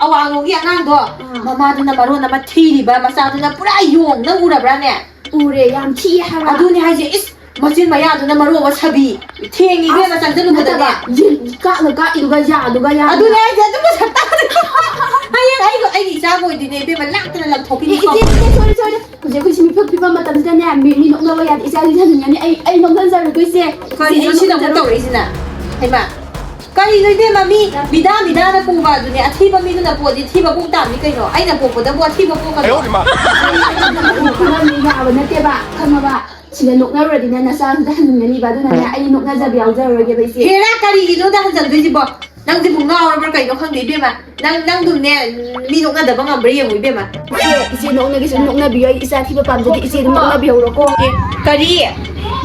ꯑꯋꯥꯡꯂꯣꯝꯒꯤ ꯑꯉꯥꯡꯗꯣ ꯃꯃꯥꯗꯨꯅ ꯃꯔꯣꯟ ꯑꯃ ꯊꯤꯔꯤꯕ ꯃꯆꯥꯗꯨꯅ ꯄꯨꯔꯥ ꯌꯣꯡ ꯅꯪ ꯎꯔꯕ꯭ꯔꯥꯅꯦ ꯎꯔꯦ ꯌꯥꯝ ꯊꯤ ꯍꯥꯏꯕ ꯑꯗꯨꯅꯦ ꯍꯥꯏꯁꯦ ꯏꯁ ꯃꯆꯤꯟ ꯃꯌꯥꯗꯨꯅ ꯃꯔꯣꯟ ꯑꯃ ꯁꯥꯕꯤ ꯊꯦꯡꯉꯤ ꯏꯕꯦꯝꯃ ꯆꯪꯁꯤꯜꯂꯨꯕꯗꯅꯦ ꯀꯥꯛꯅ ꯀꯥꯛꯏꯗꯨꯒ ꯌꯥꯗꯨꯒ ꯌꯥꯗ ꯑꯗꯨꯅꯦ ꯍꯥꯏꯁꯦ ꯑꯗꯨꯝ ꯍꯌꯦꯡ ꯑꯩꯒꯤ ꯏꯆꯥꯒ ꯑꯣꯏꯗꯣꯏꯅꯦ ꯏꯕꯦꯝꯃ ꯂꯥꯛꯇꯅ ꯂꯪꯊꯣꯛꯈꯤꯅꯤ ꯏꯆꯦ ꯁꯣꯔꯤ ꯍꯧꯖꯤꯛ ꯑꯩꯈꯣꯏ ꯁꯤ ꯃꯤꯐꯝ ꯐꯤꯐꯝ ꯃꯇꯝꯁꯤꯗꯅꯦ ꯃꯤ ꯅꯣꯛꯅꯕ ꯌꯥꯗꯦ ꯏꯆꯥꯗꯤ ꯊꯟꯅꯤꯡꯉꯅꯤ ꯑꯩ ꯅꯣꯛꯍꯟꯖꯔꯨꯀꯣ ꯏꯆꯦ ꯀꯔꯤꯅꯣ ꯁꯤꯗ ꯑꯃꯨꯛ ꯇꯧꯔꯛꯏꯁꯤꯅ ꯍꯩꯃꯥ ꯀꯔꯤꯅꯣ ꯏꯕꯦꯝꯃ ꯃꯤ ꯃꯤꯗꯥꯅ ꯄꯨꯕ ꯑꯗꯨꯅꯦ ꯑꯊꯤꯕ ꯃꯤꯗꯨꯅ ꯄꯣꯛꯑꯗꯤ ꯊꯤꯕ ꯄꯣꯛ ꯇꯥꯕꯅꯤ ꯀꯩꯅꯣ ꯑꯩꯅ ꯄꯣꯛꯄꯗꯕꯨ ꯑꯊꯤꯕ ꯄꯣꯛꯀꯗ꯭ꯔꯣ ꯌꯥꯕ ꯅꯠꯇꯦꯕ ꯈꯪꯉꯕ ꯁꯤꯗ ꯅꯣꯛꯅꯔꯨꯔꯗꯤꯅꯦ ꯅꯆꯥꯗꯨꯗ ꯍꯟꯅꯤꯡꯒꯅꯤꯕ ꯑꯗꯨꯅꯅꯦ ꯑꯩ ꯅꯣꯛꯅꯖꯕ ꯌꯥꯎꯖꯔꯨꯔꯒꯦꯕ ꯏꯆꯦ ꯍꯦꯔꯥ ꯀꯔꯤꯒꯤꯅꯣꯗ ꯍꯟꯖꯟꯗꯣꯏꯁꯤꯕꯣ ꯅꯪꯁꯤꯕꯨ ꯉꯥꯎꯔꯕ꯭ꯔꯥ ꯀꯩꯅꯣ ꯈꯪꯗꯦ ꯏꯕꯦꯝꯃ ꯅꯪꯗꯨꯅꯦ ꯃꯤ ꯅꯣꯛꯅꯗꯕ ꯉꯝꯕ꯭ꯔꯥ ꯌꯦꯡꯉꯨ ꯏꯕꯦꯝꯃ ꯏꯆꯦ ꯅꯣꯛꯅꯒꯦꯁꯨ ꯅꯣꯛꯅꯕꯤꯌꯨ ꯑꯩ ꯏꯆꯥ ꯊꯤꯕ ꯄꯥꯝꯖꯗꯦ ꯏꯆे ꯑꯗꯨꯝ ꯅꯣꯛꯅꯕꯤꯍꯧꯔꯣꯀꯣ ꯀꯔꯤ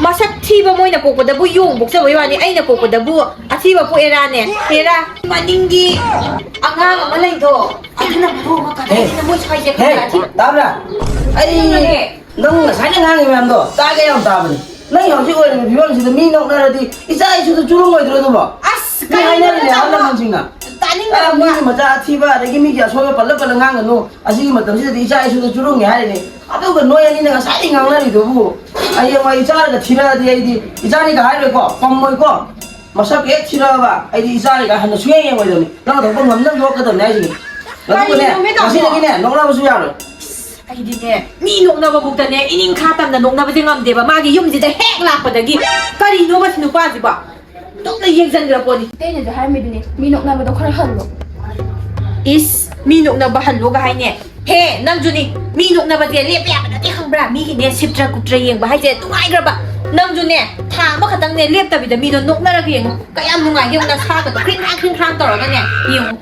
ꯃꯁꯛ ꯊꯤꯕ ꯃꯣꯏꯅ ꯄꯣꯛꯄꯗꯕꯨ ꯌꯣꯡ ꯄꯣꯛꯆꯕꯩ ꯋꯥꯅꯤ ꯑꯩꯅ ꯄꯣꯛꯄꯗꯕꯨ ꯑꯊꯤꯕ ꯄꯣꯛꯑꯦꯔꯥꯅꯦ ꯍꯦꯔꯥ ꯃꯅꯤꯡꯒꯤ ꯑꯉꯥꯡ ꯑꯃ ꯂꯩꯗꯣ ꯑꯗꯨꯅ ꯃꯔꯣꯟ ꯑꯃ ꯀꯗꯥꯏꯗꯅ ꯃꯣꯏ ꯁ꯭ꯋꯥꯏꯁꯦ ꯈꯪꯕ꯭ꯔꯥ ꯇꯥꯕ꯭ꯔꯥ ꯑꯩ ꯅꯪ ꯉꯁꯥꯏꯅ ꯉꯥꯡꯉꯤ ꯃꯌꯥꯝꯗꯣ ꯇꯥꯒꯦ ꯌꯥꯝ ꯇꯥꯕꯅꯤ ꯅꯪ ꯍꯧꯖꯤꯛ ꯑꯣꯏꯔꯤꯕ ꯐꯤꯕꯝꯁꯤꯗ ꯃꯤ ꯅꯣꯛꯅꯔꯗꯤ ꯏꯆꯥ ꯏꯁꯨꯗ ꯆꯨꯔꯨꯡꯉꯣꯏꯗ꯭ꯔꯣ ꯑꯗꯨꯕꯣ ꯑꯁ ꯃꯤ ꯍꯥꯏꯅꯔꯤꯅꯦ ꯑꯍꯜ ꯂꯃꯟꯁꯤꯡꯅ ꯃꯤꯒꯤ ꯃꯆꯥ ꯑꯊꯤꯕ ꯑꯗꯒꯤ ꯃꯤꯒꯤ ꯑꯁꯣꯏꯕ ꯄꯜꯂ ꯉꯥꯡꯒꯅꯨ ꯑꯁꯤꯒꯤ ꯃꯇꯝꯁꯤꯗꯗꯤ ꯏꯆꯥ ꯏꯁꯨꯗ ꯆꯨꯔꯨꯡꯉꯦ ꯍꯥꯏꯔꯤꯅꯤ ꯑꯗꯨꯒ ꯅꯣꯏ ꯑꯅꯤꯅ ꯉꯁꯥꯏꯗꯒꯤ ꯉꯥꯡꯅꯔꯤꯗꯨꯕꯨ ꯍꯌꯦꯡꯋꯥꯏ ꯏꯆꯥꯒ ꯊꯤꯔꯛꯑꯗꯤ ꯑꯩꯗꯤ ꯏꯆꯥꯅꯤꯒ ꯍꯥꯏꯔꯣꯏꯀꯣ ꯄꯝꯃꯣꯏꯀꯣ ꯃꯁꯛ ꯍꯦꯛ ꯊꯤꯔꯛꯑꯕ ꯑꯩꯗꯤ ꯏꯆꯥꯅꯤꯒ ꯍꯟꯅ ꯁꯨꯡꯌꯦꯡ ꯌꯦꯡꯉꯣꯏꯗꯕꯅꯤ ꯅꯪ ꯊꯣꯛꯄ ꯉꯝꯅꯕ ꯌꯣꯛꯀꯗꯕꯅꯤ ꯍꯥꯏꯁꯤꯅꯤ ꯑꯗꯨꯒꯅꯦ ꯉꯁꯤꯗꯒꯤꯅꯦ ꯅꯣꯛꯅꯕꯁꯨ ꯌꯥꯔꯣꯏ ꯑꯩꯗꯤꯅꯦ ꯃꯤ ꯅꯣꯛꯅꯕꯕꯨꯛꯇꯅꯦ ꯏꯅꯤꯡꯈꯥ ꯇꯝꯅ ꯅꯣꯛꯅꯕꯁꯦ ꯉꯝꯗꯦꯕ ꯃꯥꯒꯤ ꯌꯨꯝꯁꯤꯗ ꯍꯦꯛ ꯂꯥꯛꯄꯗꯒꯤ ꯀꯔꯤꯅꯣꯕ ꯁꯤ ꯅꯨꯄꯥꯁꯤꯕꯣ ꯇꯣꯛꯅ ꯌꯦꯡꯁꯤꯟꯈ꯭ꯔ ꯄꯣꯠꯅꯤ ꯑꯩꯅꯁꯨ ꯍꯥꯏꯔꯝꯃꯤꯗꯨꯅꯦ ꯃꯤ ꯅꯣꯛꯅꯕꯗꯣ ꯈꯔ ꯍꯜꯂꯣ ꯏꯁ ꯃꯤ ꯅꯣꯛꯅꯕ ꯍꯜꯂꯣꯒ ꯍꯥꯏꯅꯦ ꯍꯦ ꯅꯪꯁꯨꯅꯤ ꯃꯤ ꯅꯣꯛꯅꯕꯁꯦ ꯂꯦꯞꯄ ꯌꯥꯕ ꯅꯠꯇꯦ ꯈꯪꯕ꯭ꯔꯥ ꯃꯤꯒꯤꯅꯦ ꯁꯤꯇ꯭ꯔ ꯀꯨꯇ꯭ꯔ ꯌꯦꯡꯕ ꯍꯥꯏꯁꯦ ꯅꯨꯡꯉꯥꯏꯈ꯭ꯔꯕ ꯅꯪꯁꯨꯅꯦ ꯊꯥ ꯑꯃꯈꯛꯇꯪꯅꯦ ꯂꯦꯞꯇꯕꯤꯗ ꯃꯤꯗꯣ ꯅꯣꯛꯅꯔꯒ ꯌꯦꯡꯉꯨ ꯀꯌꯥꯝ ꯅꯨꯡꯉꯥꯏꯒꯦ ꯌꯦꯡꯉꯨ ꯅꯁꯥꯒꯗꯣ ꯈ꯭ꯔꯤꯡ ꯇꯧꯔꯒꯅꯦ ꯌꯦꯡꯉꯨ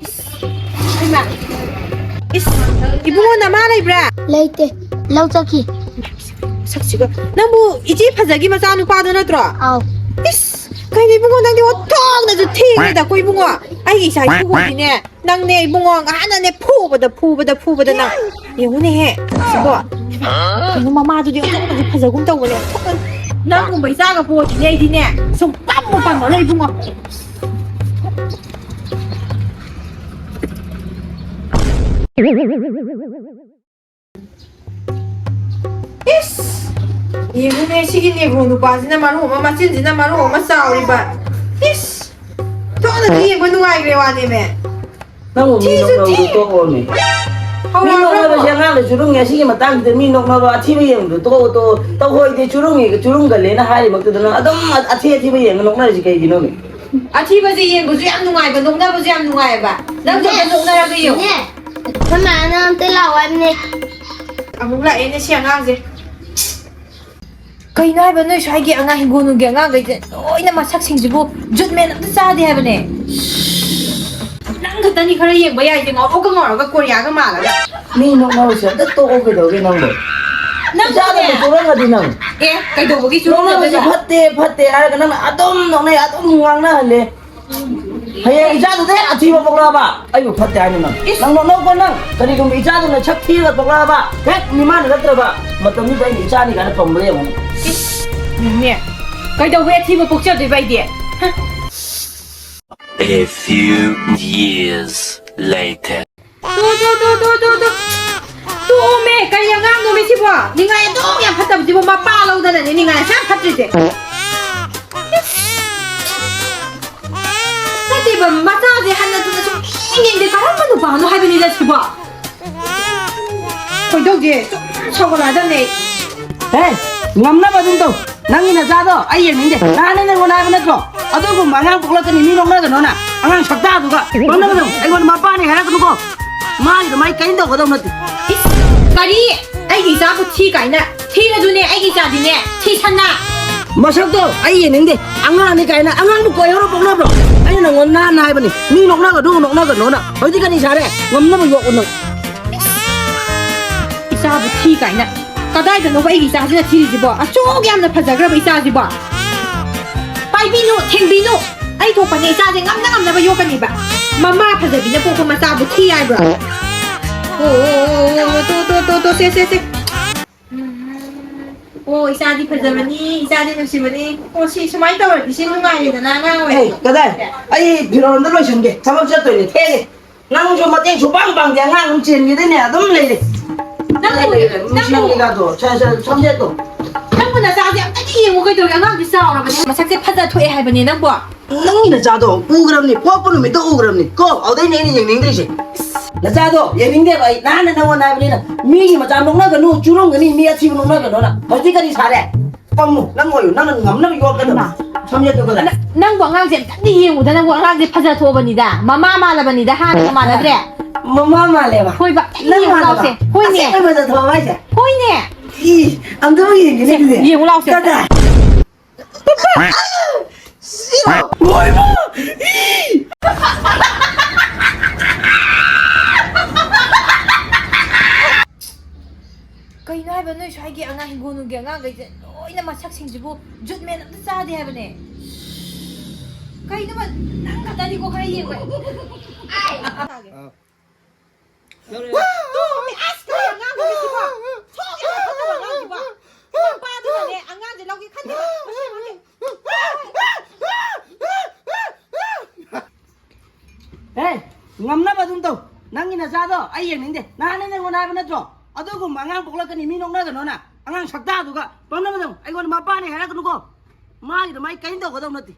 ꯏꯁ ꯏꯁ ꯏꯕꯨꯡꯉꯣ ꯅꯃꯥ ꯂꯩꯕ꯭ꯔꯥ ꯂꯩꯇꯦ ꯂꯧ ꯆꯠꯈꯤ ꯁꯛꯁꯤꯒ ꯅꯪꯕꯨ ꯏꯆꯦ ꯐꯖꯒꯤ ꯃꯆꯥ ꯅꯨꯄꯥꯗꯣ ꯅꯠꯇ꯭ꯔꯣ ꯑꯥꯎ ꯏꯁ ꯀꯩꯅꯣ ꯏꯕꯨꯡꯉꯣ ꯅꯪꯗꯤ ꯑꯣꯟꯊꯣꯛꯅꯁꯨ ꯊꯦꯡꯉꯦꯗꯀꯣ ꯏꯕꯨꯡꯉꯣ ꯑꯩꯒꯤ ꯏꯆꯥ ꯏꯁꯨꯕꯨꯗꯤꯅꯦ ꯅꯪꯅꯦ ꯏꯕꯨꯡꯉꯣ ꯉꯍꯥꯟꯅꯅꯦ ꯐꯨꯕꯗ ꯅꯪ ꯌꯦꯡꯉꯨꯅꯦꯍꯦ ꯁꯤꯕꯣ ꯀꯩꯅꯣ ꯃꯃꯥꯗꯨꯗꯤ ꯑꯣꯟꯊꯣꯛꯅꯁꯨ ꯐꯖꯒꯨꯝ ꯇꯧꯕꯅꯦ ꯅꯪꯒꯨꯝꯕ ꯏꯆꯥꯒ ꯄꯣꯛꯑꯗꯤꯅꯦ ꯑꯩꯗꯤꯅꯦ ꯁꯨꯝ ꯄꯝꯃꯔꯣꯏ ꯏꯕꯨꯡꯉꯣ 이씨 얘는 시기니 그런 오빠지나 마루 엄마 맛진지나 마루 엄마 싸우리바 이씨 또는 이 뭐누 아이래 와니메 너무 미 녹나도 또 오네 미 녹나도 생각을 주릉이 시기 맞당데 미 녹나도 아티비 영도 또 호이데 주릉이 주릉갈래나 하리 먹거든 아동 아티비 영 녹나지 개기노네 아티바지 얘부지 안 누가이바 녹나부지 안 누가이바 남자가 녹나라고 요 엄마는 뜰라왔네 아무라 애는 시앙아지 ꯀꯩꯅꯣ ꯍꯥꯏꯕ ꯅꯣꯏ ꯁ꯭ꯋꯥꯏꯒꯤ ꯑꯉꯥꯡ ꯍꯤꯡꯒꯣꯜꯅꯨꯡꯒꯤ ꯑꯉꯥꯡꯈꯩꯁꯦ ꯂꯣꯏꯅ ꯃꯁꯛꯁꯤꯡꯁꯤꯕꯨ ꯖꯨꯠꯃꯦꯟ ꯑꯝꯇ ꯆꯥꯗꯦ ꯍꯥꯏꯕꯅꯦ ꯅꯪ ꯈꯛꯇꯅꯤ ꯈꯔ ꯌꯦꯡꯕ ꯌꯥꯏꯁꯦ ꯉꯧꯔꯒ ꯀꯣꯔꯤꯌꯥꯒ ꯃꯥꯜꯂꯒ ꯃꯤ ꯅꯣꯛꯅꯕꯁꯦ ꯑꯝꯇ ꯇꯣꯛꯑꯣ ꯀꯩꯗꯧꯒꯦ ꯅꯪꯕꯣ ꯏꯆꯥꯗꯕꯨ ꯆꯨꯔꯪꯉꯗꯤ ꯅꯪ ꯑꯦ ꯀꯩꯗꯧꯕꯒꯤ ꯅꯣꯛꯅꯕꯁꯦ ꯆꯨꯔꯨꯡꯅꯕꯁꯦ ꯐꯠꯇꯦ ꯍꯥꯏꯔꯒ ꯅꯪꯅ ꯑꯗꯨꯝ ꯅꯣꯛꯅꯩ ꯑꯗꯨꯝ ꯉꯥꯡꯅꯍꯜꯂꯦ ꯍꯌꯦꯡ ꯏꯆꯥꯗꯨꯗ ꯍꯦꯛ ꯑꯊꯤꯕ ꯄꯣꯛꯂꯛꯑꯕ ꯑꯩꯕꯨ ꯐꯠꯇꯦ ꯍꯥꯏꯅ ꯅꯪ ꯅꯣꯛꯅꯧꯀꯣ ꯅꯪ ꯀꯔꯤꯒꯨꯝꯕ ꯏꯆꯥꯗꯨꯅ ꯁꯛ ꯊꯤꯔꯒ ꯄꯣꯛꯂꯛꯑꯕ ꯍꯦꯛ ꯃꯤꯃꯥꯟꯅꯔꯛꯇ꯭ꯔꯕ ꯃꯇꯝꯗꯨꯗ ꯑꯩꯒꯤ ꯏꯆꯥꯅꯤ ꯀꯥꯏꯅ ꯄꯝꯕ ꯌꯦꯡꯉꯨ 네, 그래도 왜 TV 복잡해 봐이디? A few years later. 또 오메, 그냥 안 오메 집어. 네가 또 그냥 받다 집어 막 빨아오다네. 네가 참 받지지. 근데 뭐 마사지 하나 두나 좀 이게 다른 것도 봐도 하빈이다 집어. 거기도지 저거 나잖네. 에이, ngắm 좀 또. 낭이나 자도 아이 얘는데 나는 내가 나가 줘. 아도고 마냥 볼라더니 니 농나가 너나. 안강 척다 누가. 너는 아이고 마빠니 해라 그러고. 마이도 마이 까인다 거도 못. 까리. 아이기 자부 티 까이나. 티가 주네 아이기 자디네. 티 산나. 마석도 아이 얘는데 안강이 까이나. 안강도 거여로 볼라 bro. 아니 나 원나 나 해보니. 니 농나가 누구 농나가 너나. 어디가 니 잘해. ngắm 욕 오는. 자부 티 까이나. 까다이다 너가 이기 자지나 티리지보 아쪽이 암나 파자그라고 이자지보 빠이비누 탱비누 아이 도빠네 이자지 깜나봐 요까니봐 마마 파자비나 뽀뽀 마사부 티아이브라 또 세세세 오 이사디 파자마니 이사디 누시바니 오시 수마이 떠버리 신누가이잖아 나 에이 그래 아이 비로는 들어 신게 잡아 줬더니 태게 나는 좀 맞대 주방방 대한 찐게 되네 너무 레이 무시하게가도 차서 참제도 낭보나 사지 아니 뭐가 저기 낭기 싸우라버니 마삭제 파자 토에 할버니 낭보 낭이나 자도 우그럽니 뽀뽀는 미도 우그럽니 꼭 어디 내니 영닝들이지 나 자도 예민데 봐 나는 나와 나버리는 미기 맞아 농나가 누 주렁거니 미야 치고 농나가 너나 어디까지 잘해 빵무 낭고요 나는 남남 이거 거든 참제도 그래 낭보 낭제 아니 우다 낭보 낭제 파자 토버니다 마마 말라버니다 하나 말라드래 마마말레바 호이바 이 올라오세 호이네 아세면서 더 마셔 호이네 이 안도이 얘기네 그래 이 올라오세 가자 싫어 뭐이모 그이나 해봐는 샤이기 앙아 hin고는 게 앙아 이제 너희나 마삭 생기고 jut맨 안 싸대 해봐네 그이나만 낭가 다니고 가이에 왜 에이 ngamnaba dum to nangina sa do ai yeng ning de na ne ko na ba na tro adu ko mangang pokla ka ni mi nong na ga no na angang sakta du ga pam na ba dum ai ko ma pa ne ha ra ko ma gi mai kain do ko dum na ti